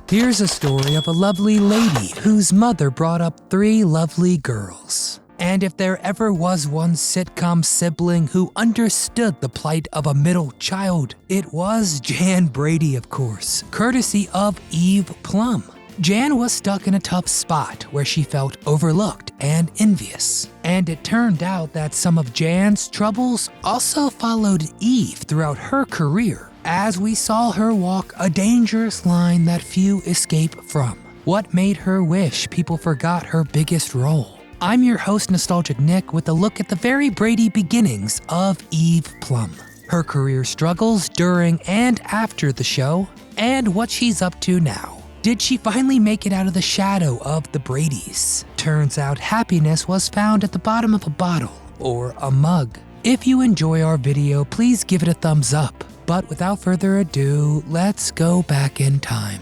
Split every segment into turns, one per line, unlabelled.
Here's a story of a lovely lady whose mother brought up 3 lovely girls. And if there ever was one sitcom sibling who understood the plight of a middle child, it was Jan Brady, of course, courtesy of Eve Plum. Jan was stuck in a tough spot where she felt overlooked and envious. And it turned out that some of Jan's troubles also followed Eve throughout her career, as we saw her walk a dangerous line that few escape from. What made her wish people forgot her biggest role? I'm your host, Nostalgic Nick, with a look at the very Brady beginnings of Eve Plum, her career struggles during and after the show, and what she's up to now. Did she finally make it out of the shadow of the Bradys? Turns out happiness was found at the bottom of a bottle or a mug. If you enjoy our video, please give it a thumbs up. But without further ado, let's go back in time.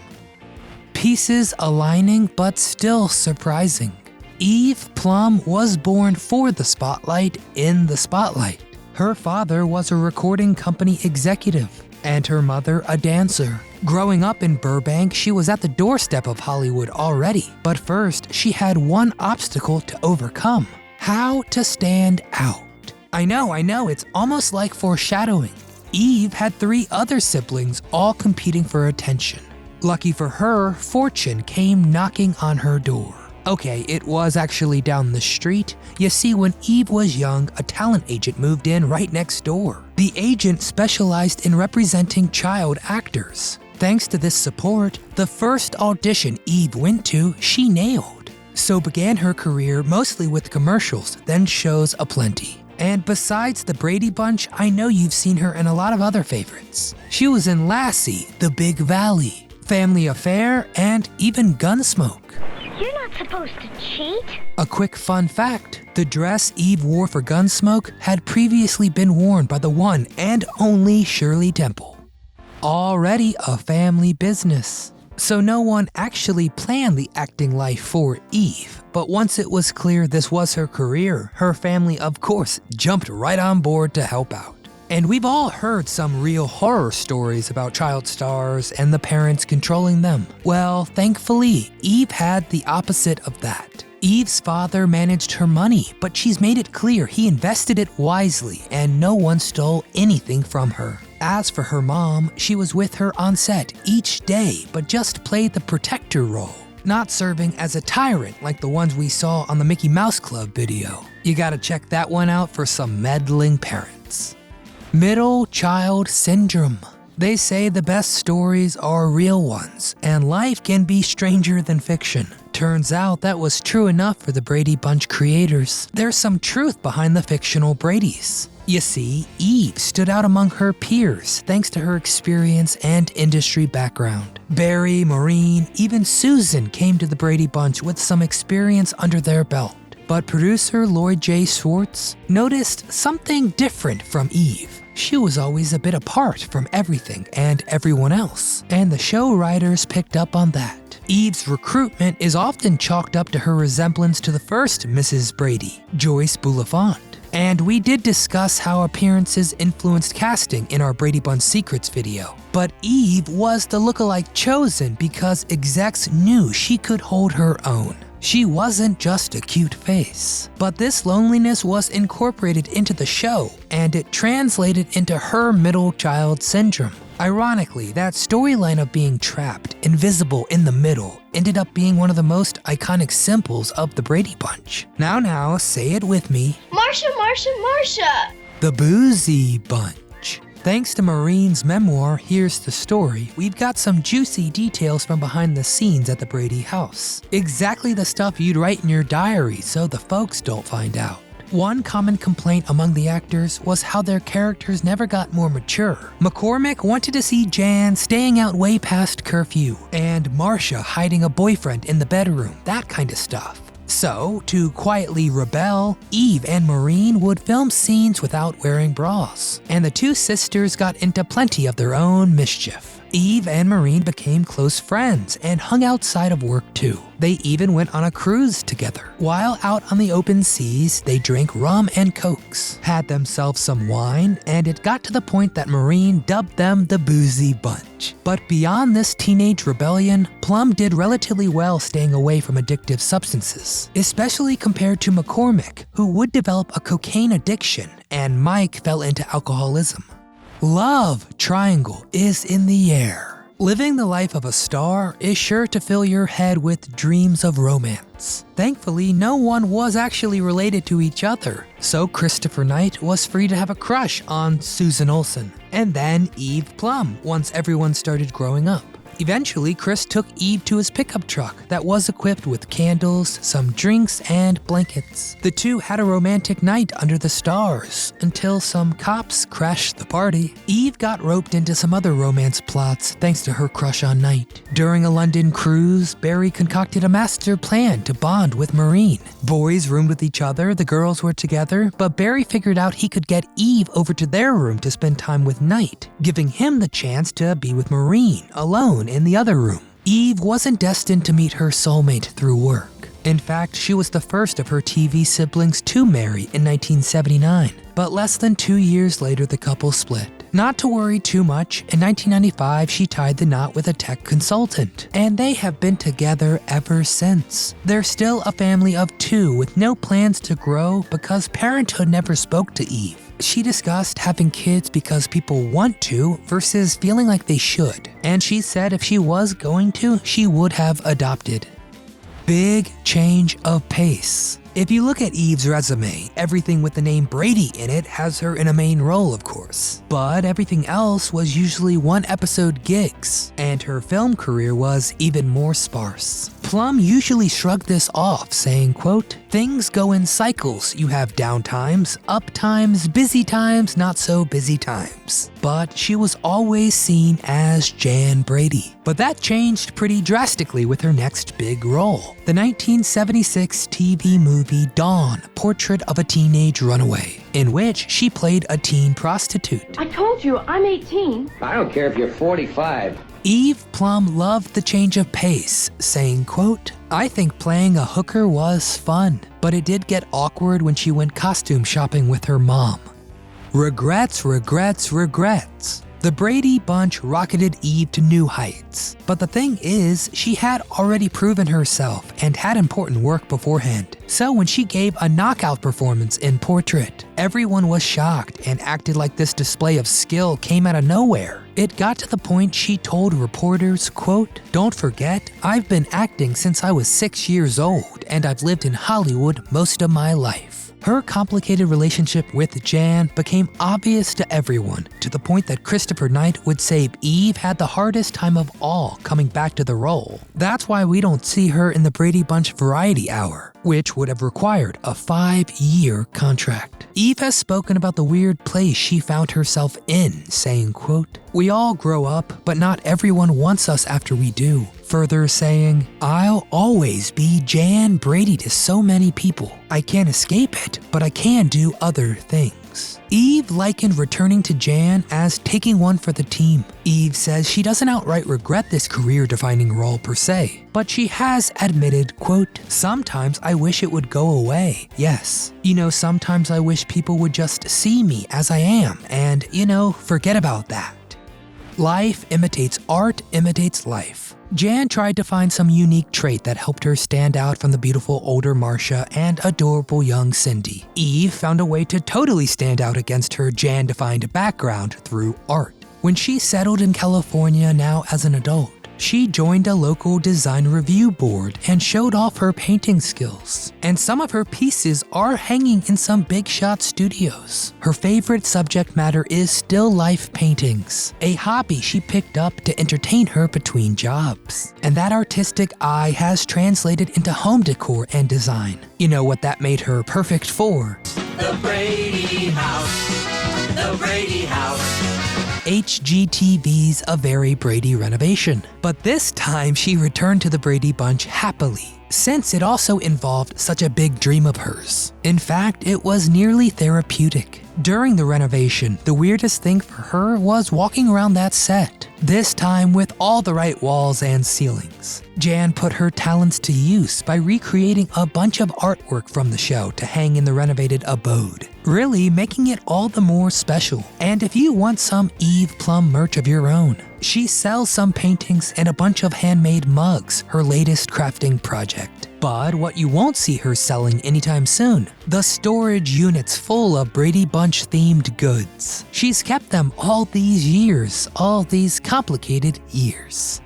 Pieces aligning but still surprising. Eve Plum was born for the spotlight in the spotlight. Her father was a recording company executive, and her mother a dancer. Growing up in Burbank, she was at the doorstep of Hollywood already. But first, she had one obstacle to overcome: how to stand out. I know, it's almost like foreshadowing. Eve had 3 other siblings, all competing for attention. Lucky for her, fortune came knocking on her door. Okay, it was actually down the street. You see, when Eve was young, a talent agent moved in right next door. The agent specialized in representing child actors. Thanks to this support, the first audition Eve went to, she nailed. So began her career mostly with commercials, then shows aplenty. And besides the Brady Bunch, I know you've seen her in a lot of other favorites. She was in Lassie, The Big Valley, Family Affair, and even Gunsmoke.
You're not supposed to cheat.
A quick fun fact, the dress Eve wore for Gunsmoke had previously been worn by the one and only Shirley Temple. Already a family business. So no one actually planned the acting life for Eve, but once it was clear this was her career, her family of course jumped right on board to help out. And we've all heard some real horror stories about child stars and the parents controlling them. Well, thankfully, Eve had the opposite of that. Eve's father managed her money, but she's made it clear he invested it wisely and no one stole anything from her. As for her mom, she was with her on set each day, but just played the protector role, not serving as a tyrant like the ones we saw on the Mickey Mouse Club video. You gotta check that one out for some meddling parents. Middle child syndrome. They say the best stories are real ones, and life can be stranger than fiction. Turns out that was true enough for the Brady Bunch creators. There's some truth behind the fictional Bradys. You see, Eve stood out among her peers thanks to her experience and industry background. Barry, Maureen, even Susan came to the Brady Bunch with some experience under their belt. But producer Lloyd J. Swartz noticed something different from Eve. She was always a bit apart from everything and everyone else, and the show writers picked up on that. Eve's recruitment is often chalked up to her resemblance to the first Mrs. Brady, Joyce Bulifant. And we did discuss how appearances influenced casting in our Brady Bunch Secrets video. But Eve was the lookalike chosen because execs knew she could hold her own. She wasn't just a cute face. But this loneliness was incorporated into the show, and it translated into her middle child syndrome. Ironically, that storyline of being trapped, invisible in the middle, ended up being one of the most iconic symbols of the Brady Bunch. Now, say it with me.
Marsha, Marsha, Marsha!
The Boozy Bunch. Thanks to Maureen's memoir, Here's the Story, we've got some juicy details from behind the scenes at the Brady house. Exactly the stuff you'd write in your diary so the folks don't find out. One common complaint among the actors was how their characters never got more mature. McCormick wanted to see Jan staying out way past curfew, and Marsha hiding a boyfriend in the bedroom, that kind of stuff. So, to quietly rebel, Eve and Maureen would film scenes without wearing bras, and the 2 sisters got into plenty of their own mischief. Eve and Maureen became close friends and hung outside of work too. They even went on a cruise together. While out on the open seas, they drank rum and cokes, had themselves some wine, and it got to the point that Maureen dubbed them the Boozy Bunch. But beyond this teenage rebellion, Plum did relatively well staying away from addictive substances, especially compared to McCormick, who would develop a cocaine addiction, and Mike fell into alcoholism. Love triangle is in the air. Living the life of a star is sure to fill your head with dreams of romance. Thankfully, no one was actually related to each other, so Christopher Knight was free to have a crush on Susan Olsen, and then Eve Plum once everyone started growing up. Eventually, Chris took Eve to his pickup truck that was equipped with candles, some drinks, and blankets. The two had a romantic night under the stars until some cops crashed the party. Eve got roped into some other romance plots thanks to her crush on Knight. During a London cruise, Barry concocted a master plan to bond with Maureen. Boys roomed with each other, the girls were together, but Barry figured out he could get Eve over to their room to spend time with Knight, giving him the chance to be with Maureen alone in the other room. Eve wasn't destined to meet her soulmate through work. In fact, she was the first of her TV siblings to marry in 1979, but less than 2 years later the couple split. Not to worry too much, in 1995 she tied the knot with a tech consultant, and they have been together ever since. They're still a family of 2 with no plans to grow because parenthood never spoke to Eve. She discussed having kids because people want to versus feeling like they should, and she said if she was going to, she would have adopted. Big change of pace. If you look at Eve's resume, everything with the name Brady in it has her in a main role, of course. But everything else was usually one-episode gigs, and her film career was even more sparse. Plum usually shrugged this off, saying, quote, "Things go in cycles. You have down times, up times, busy times, not so busy times." But she was always seen as Jan Brady. But that changed pretty drastically with her next big role, the 1976 TV movie Dawn, Portrait of a Teenage Runaway, in which she played a teen prostitute.
I told you, I'm 18.
I don't care if you're 45.
Eve Plum loved the change of pace, saying, quote, "I think playing a hooker was fun, but it did get awkward when she went costume shopping with her mom." Regrets, regrets, regrets. The Brady bunch rocketed Eve to new heights. But the thing is, she had already proven herself and had important work beforehand. So when she gave a knockout performance in Portrait, everyone was shocked and acted like this display of skill came out of nowhere. It got to the point she told reporters, quote, "Don't forget, I've been acting since I was 6 years old, and I've lived in Hollywood most of my life." Her complicated relationship with Jan became obvious to everyone, to the point that Christopher Knight would say Eve had the hardest time of all coming back to the role. That's why we don't see her in the Brady Bunch Variety Hour, which would have required a 5-year contract. Eve has spoken about the weird place she found herself in, saying, quote, "We all grow up, but not everyone wants us after we do." Further saying, "I'll always be Jan Brady to so many people. I can't escape it, but I can do other things." Eve likened returning to Jan as taking one for the team. Eve says she doesn't outright regret this career-defining role per se, but she has admitted, quote, "Sometimes I wish it would go away. Yes. Sometimes I wish people would just see me as I am and, forget about that." Life imitates art, imitates life. Jan tried to find some unique trait that helped her stand out from the beautiful older Marcia and adorable young Cindy. Eve found a way to totally stand out against her Jan-defined background through art. When she settled in California now as an adult, she joined a local design review board and showed off her painting skills. And some of her pieces are hanging in some big shot studios. Her favorite subject matter is still life paintings, a hobby she picked up to entertain her between jobs. And that artistic eye has translated into home decor and design. You know what that made her perfect for?
The Brady House. The Brady House.
HGTV's A Very Brady Renovation. But this time she returned to the Brady Bunch happily. since it also involved such a big dream of hers. In fact, it was nearly therapeutic. During the renovation, the weirdest thing for her was walking around that set, this time with all the right walls and ceilings. Jan put her talents to use by recreating a bunch of artwork from the show to hang in the renovated abode, really making it all the more special. And if you want some Eve Plum merch of your own, she sells some paintings and a bunch of handmade mugs, her latest crafting project. But what you won't see her selling anytime soon, the storage units full of Brady Bunch themed goods. She's kept them all these years, all these complicated years.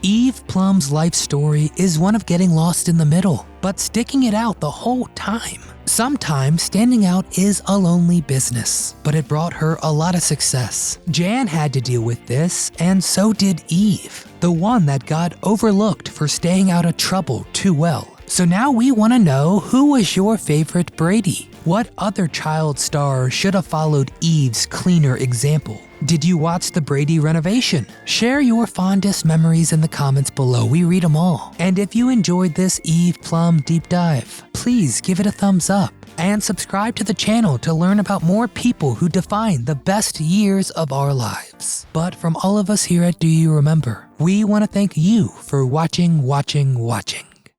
Eve Plum's life story is one of getting lost in the middle, but sticking it out the whole time. Sometimes standing out is a lonely business, but it brought her a lot of success. Jan had to deal with this, and so did Eve, the one that got overlooked for staying out of trouble too well. So now we want to know, who was your favorite Brady? What other child star should have followed Eve's cleaner example? Did you watch the Brady renovation? Share your fondest memories in the comments below. We read them all. And if you enjoyed this Eve Plum deep dive, please give it a thumbs up and subscribe to the channel to learn about more people who define the best years of our lives. But from all of us here at Do You Remember, we want to thank you for watching.